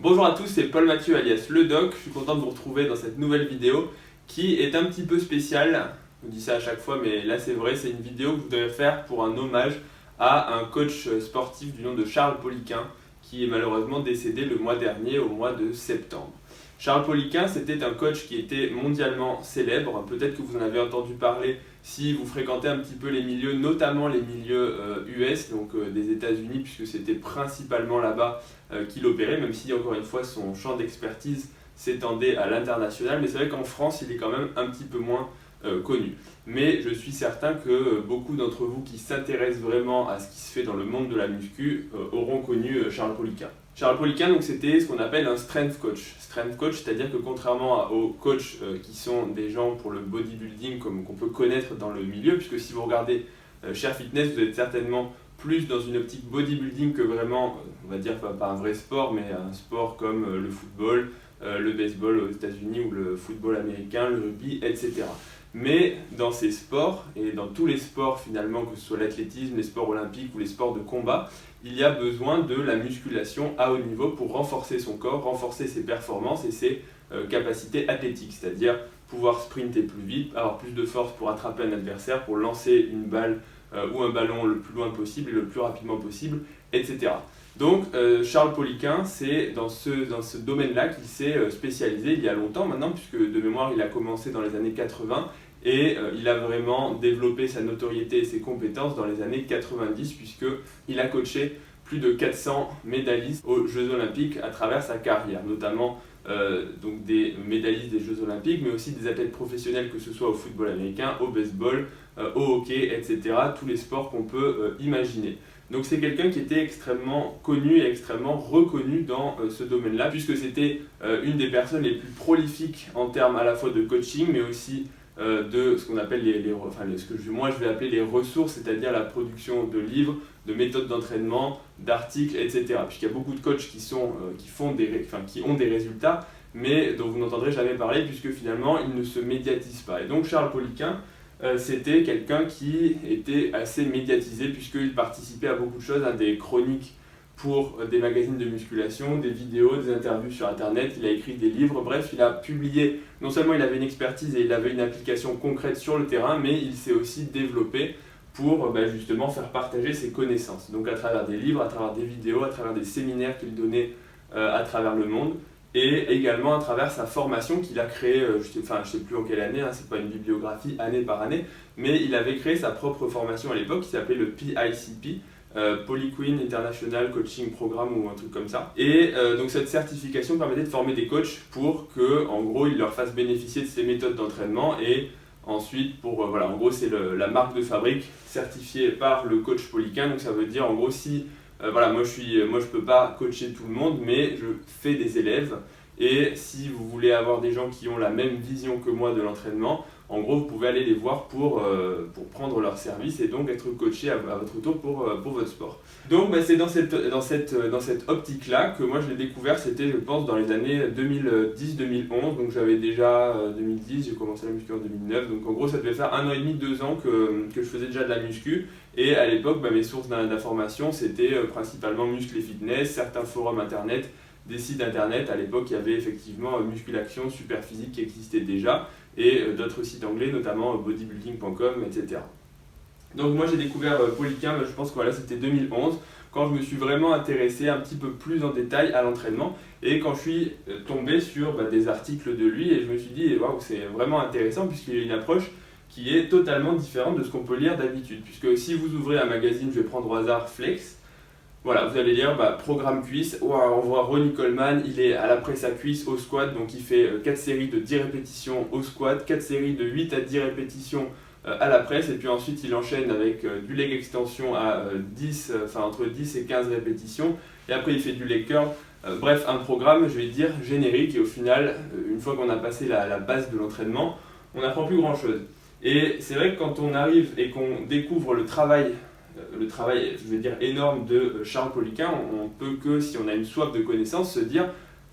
Bonjour à tous, c'est Paul Mathieu alias Le Doc. Je suis content de vous retrouver dans cette nouvelle vidéo qui est un petit peu spéciale. Je vous dis ça à chaque fois, mais là c'est vrai, c'est une vidéo que je voudrais faire pour un hommage à un coach sportif du nom de Charles Poliquin qui est malheureusement décédé le mois dernier, au mois de septembre. Charles Poliquin, c'était un coach qui était mondialement célèbre. Peut-être que vous en avez entendu parler si vous fréquentez un petit peu les milieux, notamment les milieux US, donc des États-Unis, puisque c'était principalement là-bas qu'il opérait, même si encore une fois son champ d'expertise s'étendait à l'international. Mais c'est vrai qu'en France, il est quand même un petit peu moins connu. Mais je suis certain que beaucoup d'entre vous qui s'intéressent vraiment à ce qui se fait dans le monde de la muscu auront connu Charles Poliquin. Charles Poliquin, donc, c'était ce qu'on appelle un strength coach. Strength coach, c'est-à-dire que contrairement aux coachs qui sont des gens pour le bodybuilding comme qu'on peut connaître dans le milieu, puisque si vous regardez Cher Fitness, vous êtes certainement plus dans une optique bodybuilding que vraiment, on va dire pas un vrai sport, mais un sport comme le football, le baseball aux États-Unis ou le football américain, le rugby, etc. Mais dans ces sports, et dans tous les sports finalement, que ce soit l'athlétisme, les sports olympiques ou les sports de combat, il y a besoin de la musculation à haut niveau pour renforcer son corps, renforcer ses performances et ses capacités athlétiques, c'est-à-dire pouvoir sprinter plus vite, avoir plus de force pour attraper un adversaire, pour lancer une balle ou un ballon le plus loin possible et le plus rapidement possible, etc. Donc Charles Poliquin, c'est dans ce domaine-là qu'il s'est spécialisé il y a longtemps maintenant, puisque de mémoire il a commencé dans les années 80 et il a vraiment développé sa notoriété et ses compétences dans les années 90, puisqu'il a coaché plus de 400 médaillistes aux Jeux Olympiques à travers sa carrière, notamment donc des médaillistes des Jeux Olympiques, mais aussi des athlètes professionnels, que ce soit au football américain, au baseball, au hockey, etc. Tous les sports qu'on peut imaginer. Donc c'est quelqu'un qui était extrêmement connu et extrêmement reconnu dans ce domaine-là, puisque c'était une des personnes les plus prolifiques en termes à la fois de coaching, mais aussi de ce qu'on appelle moi je vais appeler les ressources, c'est-à-dire la production de livres, de méthodes d'entraînement, d'articles, etc. Puisqu'il y a beaucoup de coachs qui ont des résultats, mais dont vous n'entendrez jamais parler, puisque finalement ils ne se médiatisent pas. Et donc Charles Poliquin, c'était quelqu'un qui était assez médiatisé, puisqu'il participait à beaucoup de choses, des chroniques pour des magazines de musculation, des vidéos, des interviews sur internet, il a écrit des livres, bref, il a publié, non seulement il avait une expertise et il avait une application concrète sur le terrain, mais il s'est aussi développé pour justement faire partager ses connaissances. Donc à travers des livres, à travers des vidéos, à travers des séminaires qu'il donnait à travers le monde, et également à travers sa formation qu'il a créée, je ne sais plus en quelle année, c'est pas une bibliographie année par année, mais il avait créé sa propre formation à l'époque qui s'appelait le PICP, Poliquin International Coaching Program ou un truc comme ça. Et donc cette certification permettait de former des coachs pour que, en gros, ils leur fassent bénéficier de ces méthodes d'entraînement et ensuite, en gros, c'est la marque de fabrique certifiée par le coach Poliquin. Donc ça veut dire, en gros, si moi je peux pas coacher tout le monde, mais je fais des élèves. Et si vous voulez avoir des gens qui ont la même vision que moi de l'entraînement, en gros, vous pouvez aller les voir pour prendre leur service et donc être coaché à votre tour pour votre sport. Donc c'est dans cette optique-là que moi je l'ai découvert, c'était je pense dans les années 2010-2011, donc j'avais déjà 2010, j'ai commencé la muscu en 2009, donc en gros ça devait faire 1 an et demi, 2 ans que je faisais déjà de la muscu, et à l'époque mes sources d'information c'était principalement muscle et fitness, certains forums internet, des sites internet. À l'époque il y avait effectivement Musculaction, Superphysique qui existait déjà, et d'autres sites anglais, notamment bodybuilding.com, etc. Donc moi j'ai découvert Poliquin, je pense que c'était 2011, quand je me suis vraiment intéressé un petit peu plus en détail à l'entraînement, et quand je suis tombé sur des articles de lui, et je me suis dit, waouh, c'est vraiment intéressant, puisqu'il y a une approche qui est totalement différente de ce qu'on peut lire d'habitude. Puisque si vous ouvrez un magazine, je vais prendre au hasard Flex, voilà, vous allez lire programme cuisse, on voit Ronnie Coleman, il est à la presse à cuisse au squat, donc il fait 4 séries de 10 répétitions au squat, 4 séries de 8 à 10 répétitions à la presse, et puis ensuite il enchaîne avec du leg extension à entre 10 et 15 répétitions, et après il fait du leg curl. Bref, un programme, je vais dire, générique, et au final, une fois qu'on a passé la base de l'entraînement, on n'apprend plus grand chose. Et c'est vrai que quand on arrive et qu'on découvre le travail, je vais dire, énorme de Charles Poliquin, on peut que, si on a une soif de connaissances, se dire,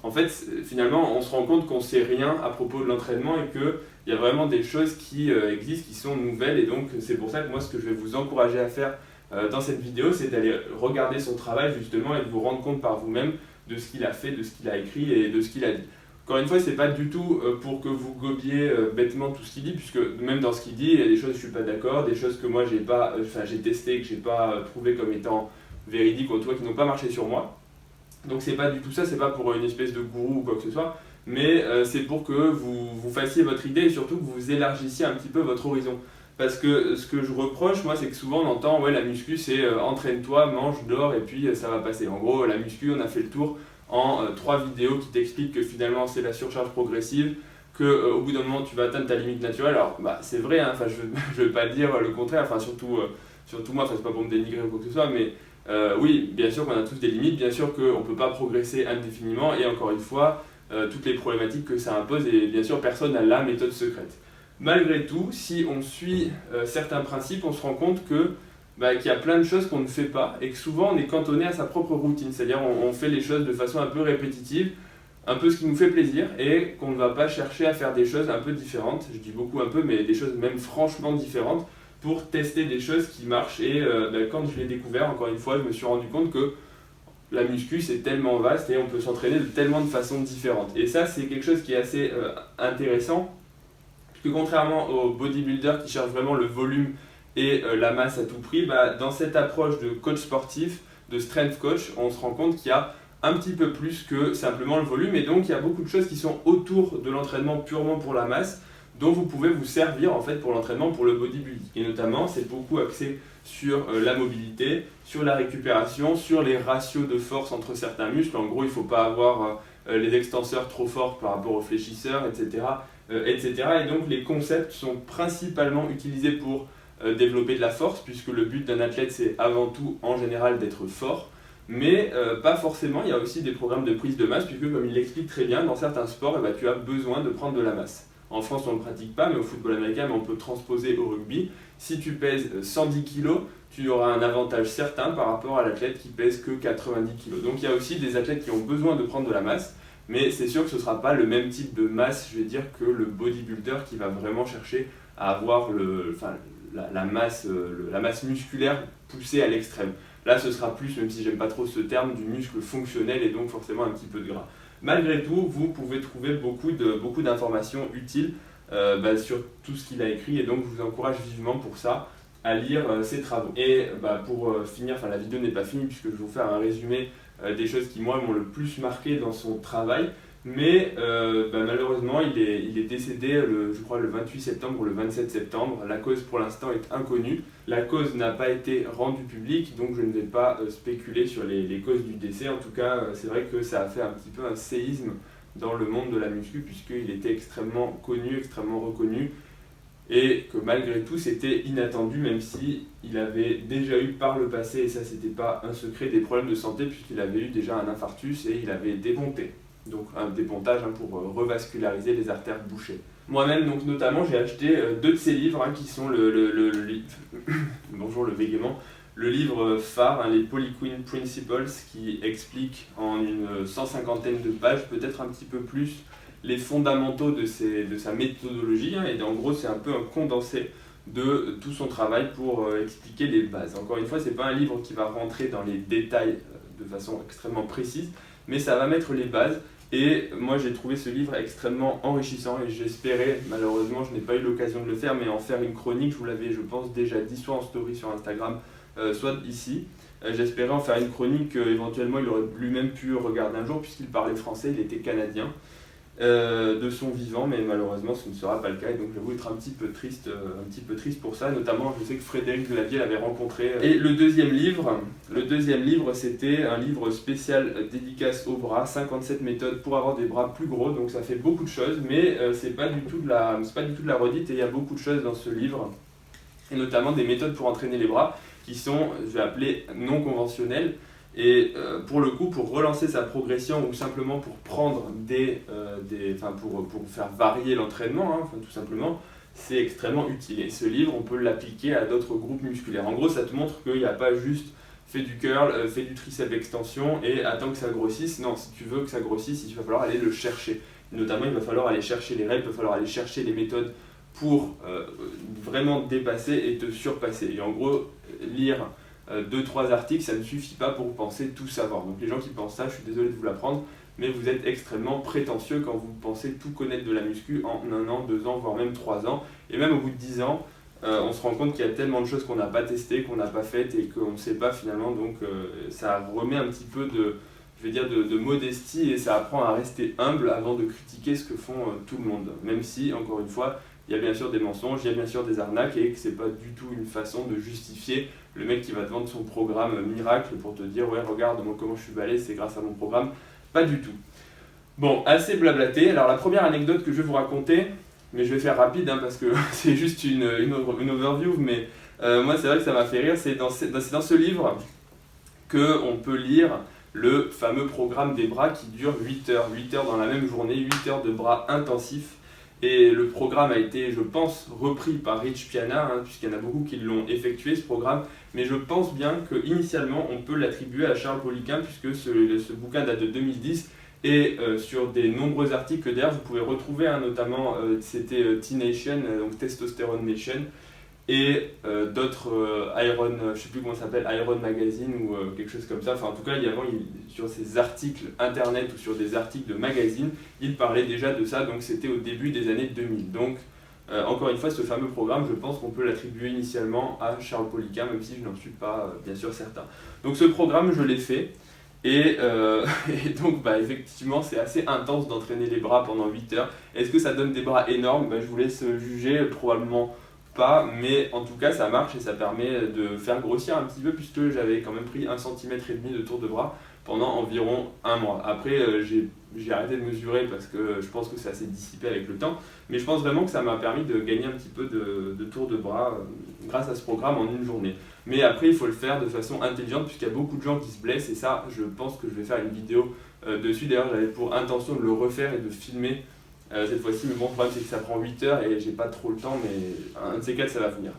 en fait, finalement, on se rend compte qu'on ne sait rien à propos de l'entraînement et qu'il y a vraiment des choses qui existent, qui sont nouvelles. Et donc, c'est pour ça que moi, ce que je vais vous encourager à faire dans cette vidéo, c'est d'aller regarder son travail, justement, et de vous rendre compte par vous-même de ce qu'il a fait, de ce qu'il a écrit et de ce qu'il a dit. Encore une fois, c'est pas du tout pour que vous gobiez bêtement tout ce qu'il dit, puisque même dans ce qu'il dit, il y a des choses que je suis pas d'accord, des choses que moi j'ai testé et que j'ai pas trouvé comme étant véridiques ou en tout cas qui n'ont pas marché sur moi. Donc c'est pas du tout ça, c'est pas pour une espèce de gourou ou quoi que ce soit, mais c'est pour que vous fassiez votre idée et surtout que vous élargissiez un petit peu votre horizon. Parce que ce que je reproche, moi, c'est que souvent on entend ouais, la muscu c'est entraîne-toi, mange, dors et puis ça va passer. En gros, la muscu, on a fait le tour en 3 vidéos qui t'expliquent que finalement c'est la surcharge progressive, qu'au bout d'un moment tu vas atteindre ta limite naturelle. Alors c'est vrai, hein, je ne veux pas dire le contraire, surtout moi, c'est pas pour me dénigrer ou quoi que ce soit, mais oui, bien sûr qu'on a tous des limites, bien sûr qu'on ne peut pas progresser indéfiniment et encore une fois, toutes les problématiques que ça impose et bien sûr personne n'a la méthode secrète. Malgré tout, si on suit certains principes, on se rend compte qu'il y a plein de choses qu'on ne fait pas et que souvent on est cantonné à sa propre routine, c'est-à-dire on fait les choses de façon un peu répétitive, un peu ce qui nous fait plaisir et qu'on ne va pas chercher à faire des choses un peu différentes, je dis beaucoup un peu, mais des choses même franchement différentes pour tester des choses qui marchent et quand je l'ai découvert, encore une fois, je me suis rendu compte que la muscu c'est tellement vaste et on peut s'entraîner de tellement de façons différentes et ça c'est quelque chose qui est assez intéressant. Que contrairement aux bodybuilders qui cherchent vraiment le volume et la masse à tout prix, dans cette approche de coach sportif, de strength coach, on se rend compte qu'il y a un petit peu plus que simplement le volume et donc il y a beaucoup de choses qui sont autour de l'entraînement purement pour la masse dont vous pouvez vous servir en fait pour l'entraînement pour le bodybuilding. Et notamment, c'est beaucoup axé sur la mobilité, sur la récupération, sur les ratios de force entre certains muscles. En gros, il ne faut pas avoir les extenseurs trop forts par rapport aux fléchisseurs, etc. Et donc les concepts sont principalement utilisés pour développer de la force, puisque le but d'un athlète c'est avant tout en général d'être fort, mais pas forcément, il y a aussi des programmes de prise de masse, puisque comme il l'explique très bien, dans certains sports tu as besoin de prendre de la masse. En France on ne le pratique pas, mais au football américain on peut transposer au rugby. Si tu pèses 110 kg, tu auras un avantage certain par rapport à l'athlète qui pèse que 90 kg. Donc il y a aussi des athlètes qui ont besoin de prendre de la masse, mais c'est sûr que ce ne sera pas le même type de masse, je vais dire, que le bodybuilder qui va vraiment chercher à avoir la masse musculaire poussée à l'extrême. Là, ce sera plus, même si j'aime pas trop ce terme, du muscle fonctionnel et donc forcément un petit peu de gras. Malgré tout, vous pouvez trouver beaucoup d'informations utiles sur tout ce qu'il a écrit et donc je vous encourage vivement pour ça à lire ses travaux. Et pour finir, la vidéo n'est pas finie puisque je vais vous faire un résumé des choses qui moi m'ont le plus marqué dans son travail, mais malheureusement il est décédé je crois le 28 septembre ou le 27 septembre. La cause pour l'instant est inconnue, la cause n'a pas été rendue publique, donc je ne vais pas spéculer sur les causes du décès. En tout cas c'est vrai que ça a fait un petit peu un séisme dans le monde de la muscu puisqu'il était extrêmement connu, extrêmement reconnu, et que malgré tout c'était inattendu, même si il avait déjà eu par le passé, et ça c'était pas un secret, des problèmes de santé puisqu'il avait eu déjà un infarctus et il avait été ponté. Donc un dépontage pour revasculariser les artères bouchées. Moi-même donc notamment j'ai acheté 2 de ses livres qui sont le bonjour le bégaiement, le livre phare, les Poliquin Principles, qui explique en une 150aine de pages, peut-être un petit peu plus, les fondamentaux de sa méthodologie, et en gros c'est un peu un condensé de tout son travail pour expliquer les bases. Encore une fois, c'est pas un livre qui va rentrer dans les détails de façon extrêmement précise, mais ça va mettre les bases. Et moi j'ai trouvé ce livre extrêmement enrichissant et j'espérais, malheureusement je n'ai pas eu l'occasion de le faire, mais en faire une chronique. Je vous l'avais je pense déjà dit soit en story sur Instagram, soit ici. J'espérais en faire une chronique éventuellement il aurait lui-même pu regarder un jour puisqu'il parlait français, il était canadien de son vivant, mais malheureusement ce ne sera pas le cas et donc j'avoue être un petit peu triste pour ça. Notamment je sais que Frédéric Delavier l'avait rencontré. Et le deuxième livre c'était un livre spécial dédicace aux bras, 57 méthodes pour avoir des bras plus gros, donc ça fait beaucoup de choses, mais c'est pas du tout de la redite et il y a beaucoup de choses dans ce livre, et notamment des méthodes pour entraîner les bras qui sont, je vais appeler, non conventionnelles. Et pour le coup, pour relancer sa progression ou simplement pour prendre pour faire varier l'entraînement, tout simplement, c'est extrêmement utile. Et ce livre, on peut l'appliquer à d'autres groupes musculaires. En gros, ça te montre qu'il n'y a pas juste fais du curl, fais du triceps extension et attends que ça grossisse. Non, si tu veux que ça grossisse, il va falloir aller le chercher. Notamment, il va falloir aller chercher les règles, il va falloir aller chercher les méthodes pour vraiment dépasser et te surpasser. Et en gros, lire 2-3 articles, ça ne suffit pas pour penser tout savoir. Donc les gens qui pensent ça, je suis désolé de vous l'apprendre, mais vous êtes extrêmement prétentieux quand vous pensez tout connaître de la muscu en 1 an, 2 ans, voire même 3 ans. Et même au bout de 10 ans, on se rend compte qu'il y a tellement de choses qu'on n'a pas testées, qu'on n'a pas faites et qu'on ne sait pas finalement. Donc ça remet un petit peu de modestie et ça apprend à rester humble avant de critiquer ce que font tout le monde. Même si, encore une fois, il y a bien sûr des mensonges, il y a bien sûr des arnaques et que c'est pas du tout une façon de justifier le mec qui va te vendre son programme miracle pour te dire ouais regarde moi comment je suis balèze, c'est grâce à mon programme. Pas du tout. Bon, assez blablaté. Alors la première anecdote que je vais vous raconter, mais je vais faire rapide hein, parce que c'est juste une overview, mais moi c'est vrai que ça m'a fait rire, c'est dans ce livre qu'on peut lire le fameux programme des bras qui dure 8 heures. 8 heures dans la même journée, 8 heures de bras intensifs. Et le programme a été, je pense, repris par Rich Piana, hein, puisqu'il y en a beaucoup qui l'ont effectué ce programme. Mais je pense bien qu'initialement, on peut l'attribuer à Charles Poliquin, puisque ce bouquin date de 2010. Et sur des nombreux articles que d'ailleurs vous pouvez retrouver, hein, notamment c'était T-Nation, donc Testosterone Nation, et d'autres Iron, je sais plus comment ça s'appelle, Iron Magazine ou quelque chose comme ça. Enfin, en tout cas, sur ces articles internet ou sur des articles de magazine, il parlait déjà de ça, donc c'était au début des années 2000. Donc, encore une fois, ce fameux programme, je pense qu'on peut l'attribuer initialement à Charles Poliquin, même si je n'en suis pas bien sûr certain. Donc ce programme, je l'ai fait, et donc effectivement, c'est assez intense d'entraîner les bras pendant 8 heures. Est-ce que ça donne des bras énormes? Je vous laisse juger, probablement pas, mais en tout cas ça marche et ça permet de faire grossir un petit peu puisque j'avais quand même pris 1,5 cm de tour de bras pendant environ 1 mois. Après j'ai arrêté de mesurer parce que je pense que ça s'est dissipé avec le temps, mais je pense vraiment que ça m'a permis de gagner un petit peu de tour de bras grâce à ce programme en une journée. Mais après il faut le faire de façon intelligente puisqu'il y a beaucoup de gens qui se blessent et ça je pense que je vais faire une vidéo dessus. D'ailleurs j'avais pour intention de le refaire et de filmer cette fois-ci, mais bon, le problème c'est que ça prend 8 heures et j'ai pas trop le temps, mais un de ces 4 ça va venir.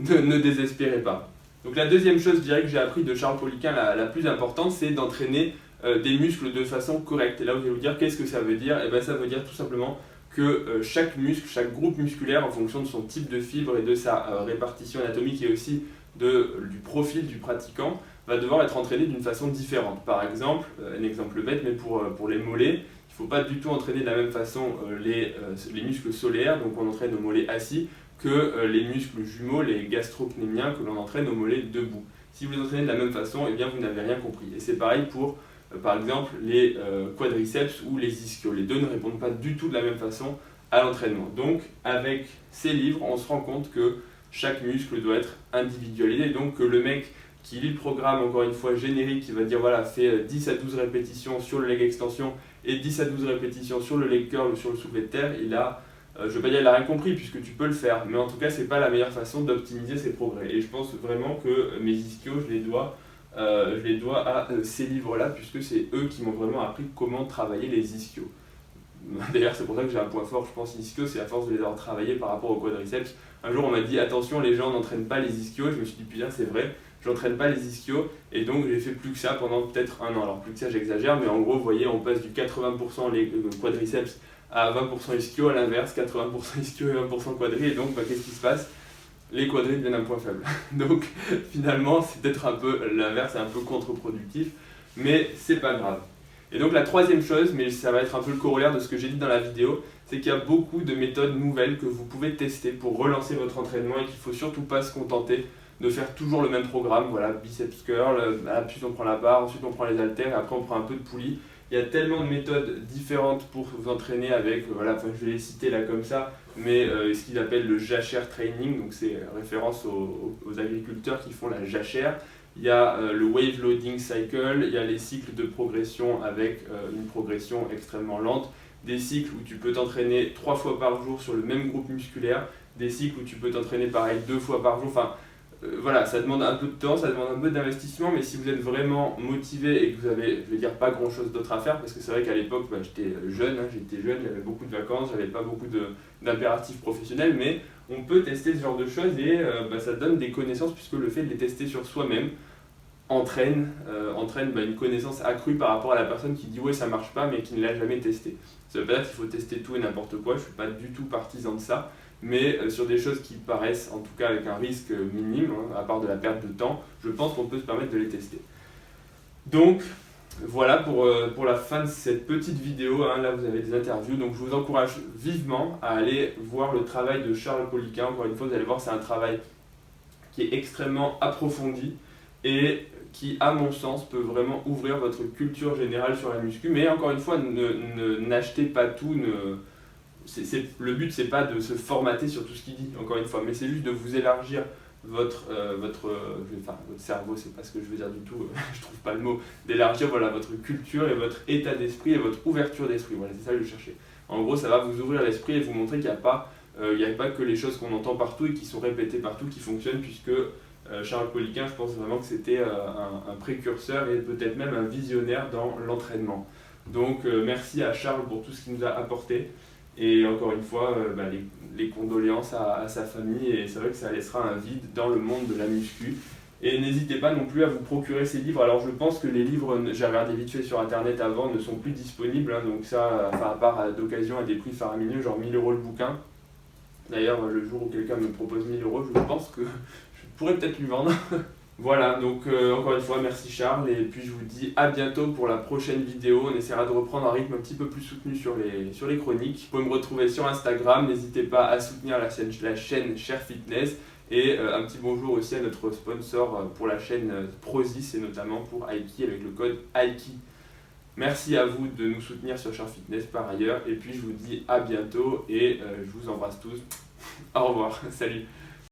ne désespérez pas. Donc la deuxième chose, je dirais, que j'ai appris de Charles Poliquin, la plus importante, c'est d'entraîner des muscles de façon correcte. Et là, vous allez vous dire, qu'est-ce que ça veut dire? Et bien ça veut dire tout simplement que chaque muscle, chaque groupe musculaire, en fonction de son type de fibre et de sa répartition anatomique et aussi du profil du pratiquant, va devoir être entraîné d'une façon différente. Par exemple, un exemple bête, mais pour les mollets, il ne faut pas du tout entraîner de la même façon les muscles solaires, donc on entraîne au mollet assis, que les muscles jumeaux, les gastrocnémiens, que l'on entraîne au mollet debout. Si vous les entraînez de la même façon, eh bien vous n'avez rien compris. Et c'est pareil pour, par exemple, les quadriceps ou les ischios. Les deux ne répondent pas du tout de la même façon à l'entraînement. Donc, avec ces livres, on se rend compte que chaque muscle doit être individualisé, donc que le mec qui lit le programme, encore une fois générique, qui va dire voilà, fais 10 à 12 répétitions sur le leg extension et 10 à 12 répétitions sur le leg curl ou sur le soulevé de terre, je ne veux pas dire qu'il n'a rien compris puisque tu peux le faire, mais en tout cas c'est pas la meilleure façon d'optimiser ses progrès. Et je pense vraiment que mes ischios, je les dois à ces livres-là puisque c'est eux qui m'ont vraiment appris comment travailler les ischios. D'ailleurs c'est pour ça que j'ai un point fort, je pense, ischios, c'est à force de les avoir travaillés par rapport au quadriceps. Un jour on m'a dit attention, les gens n'entraînent pas les ischios, je me suis dit putain c'est vrai. J'entraîne pas les ischios et donc j'ai fait plus que ça pendant peut-être 1 an. Alors plus que ça j'exagère, mais en gros vous voyez on passe du 80% les quadriceps à 20% ischio, à l'inverse 80% ischio et 20% quadri, et donc qu'est-ce qui se passe? Les quadris deviennent un point faible. Donc finalement c'est peut-être un peu l'inverse, c'est un peu contre-productif, mais c'est pas grave. Et donc la troisième chose, mais ça va être un peu le corollaire de ce que j'ai dit dans la vidéo, c'est qu'il y a beaucoup de méthodes nouvelles que vous pouvez tester pour relancer votre entraînement et qu'il ne faut surtout pas se contenter de faire toujours le même programme, voilà, biceps curl, puis on prend la barre, ensuite on prend les haltères et après on prend un peu de poulie. Il y a tellement de méthodes différentes pour vous entraîner avec, je vais les citer là comme ça, mais ce qu'ils appellent le jachère training, donc c'est référence aux agriculteurs qui font la jachère. Il y a le wave loading cycle, il y a les cycles de progression avec une progression extrêmement lente, des cycles où tu peux t'entraîner 3 fois par jour sur le même groupe musculaire, des cycles où tu peux t'entraîner pareil 2 fois par jour, voilà, ça demande un peu de temps, ça demande un peu d'investissement, mais si vous êtes vraiment motivé et que vous avez, je vais dire, pas grand chose d'autre à faire, parce que c'est vrai qu'à l'époque, j'étais jeune, j'avais beaucoup de vacances, j'avais pas beaucoup d'impératifs professionnels, mais on peut tester ce genre de choses et ça donne des connaissances, puisque le fait de les tester sur soi-même entraîne une connaissance accrue par rapport à la personne qui dit ouais ça marche pas mais qui ne l'a jamais testé. Ça veut pas dire qu'il faut tester tout et n'importe quoi, je suis pas du tout partisan de ça, mais sur des choses qui paraissent, en tout cas avec un risque minime, hein, à part de la perte de temps, je pense qu'on peut se permettre de les tester. Donc voilà pour la fin de cette petite vidéo, hein. Là vous avez des interviews, donc je vous encourage vivement à aller voir le travail de Charles Poliquin. Encore une fois, vous allez voir, c'est un travail qui est extrêmement approfondi et qui, à mon sens, peut vraiment ouvrir votre culture générale sur la muscu. Mais encore une fois, n'achetez pas tout. Le but, c'est pas de se formater sur tout ce qu'il dit, encore une fois, mais c'est juste de vous élargir votre cerveau, c'est pas ce que je veux dire du tout, je trouve pas le mot, d'élargir voilà, votre culture et votre état d'esprit et votre ouverture d'esprit. Voilà, c'est ça que je cherchais. En gros, ça va vous ouvrir l'esprit et vous montrer qu'il n'y a pas que les choses qu'on entend partout et qui sont répétées partout qui fonctionnent, puisque Charles Poliquin, je pense vraiment que c'était un précurseur et peut-être même un visionnaire dans l'entraînement. Donc merci à Charles pour tout ce qu'il nous a apporté. Et encore une fois, les condoléances à sa famille, et c'est vrai que ça laissera un vide dans le monde de la muscu. Et n'hésitez pas non plus à vous procurer ces livres. Alors je pense que les livres, j'ai regardé vite fait sur internet avant, ne sont plus disponibles, hein, donc ça, à part d'occasion à des prix faramineux, genre 1000 € le bouquin. D'ailleurs, le jour où quelqu'un me propose 1000 €, je pense que je pourrais peut-être lui vendre. Voilà, donc encore une fois, merci Charles, et puis je vous dis à bientôt pour la prochaine vidéo. On essaiera de reprendre un rythme un petit peu plus soutenu sur les chroniques. Vous pouvez me retrouver sur Instagram, n'hésitez pas à soutenir la chaîne Cher Fitness, et un petit bonjour aussi à notre sponsor pour la chaîne Prozis, et notamment pour Aiki avec le code Aiki. Merci à vous de nous soutenir sur Cher Fitness par ailleurs, et puis je vous dis à bientôt, et je vous embrasse tous. Au revoir, salut.